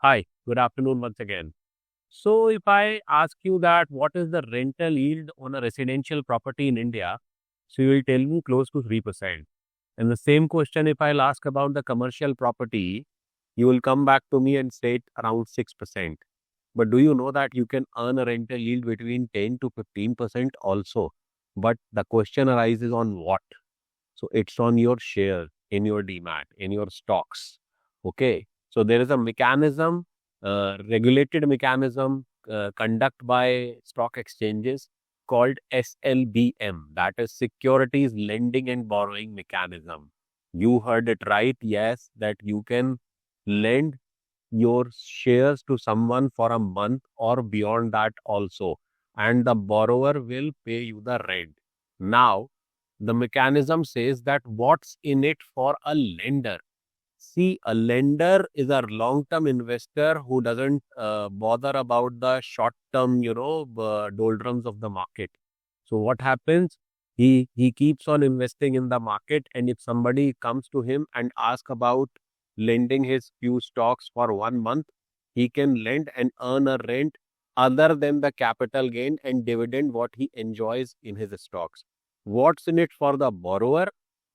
Hi, good afternoon once again. So, if I ask you that what is the rental yield on a residential property in India, so you will tell me close to 3%. And the same question, if I'll ask about the commercial property, you will come back to me and say it around 6%. But do you know that you can earn a rental yield between 10 to 15% also? But the question arises on what? So it's on your share, in your demat, in your stocks. Okay. So there is a mechanism, regulated mechanism conducted by stock exchanges called SLBM, that is Securities Lending and Borrowing Mechanism. You heard it right. Yes, that you can lend your shares to someone for a month or beyond that also, and the borrower will pay you the rent. Now, the mechanism says that what's in it for a lender. See, a lender is a long-term investor who doesn't bother about the short-term, doldrums of the market. So what happens? He keeps on investing in the market, and if somebody comes to him and asks about lending his few stocks for 1 month, he can lend and earn a rent other than the capital gain and dividend what he enjoys in his stocks. What's in it for the borrower?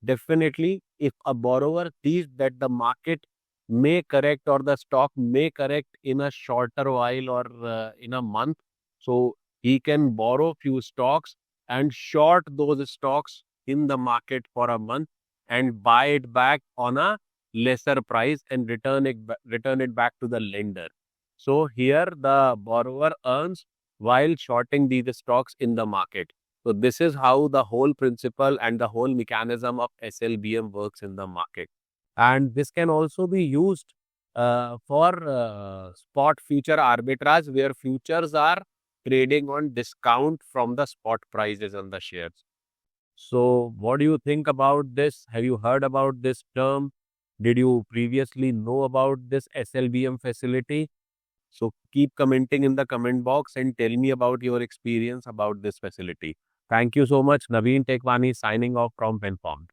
Definitely, if a borrower sees that the market may correct or the stock may correct in a shorter while or in a month, so he can borrow few stocks and short those stocks in the market for a month and buy it back on a lesser price and return it back to the lender. So here the borrower earns while shorting these stocks in the market. So this is how the whole principle and the whole mechanism of SLBM works in the market. And this can also be used for spot future arbitrage, where futures are trading on discount from the spot prices on the shares. So what do you think about this? Have you heard about this term? Did you previously know about this SLBM facility? So keep commenting in the comment box and tell me about your experience about this facility. Thank you so much. Naveen Tekwani signing off from Penformed.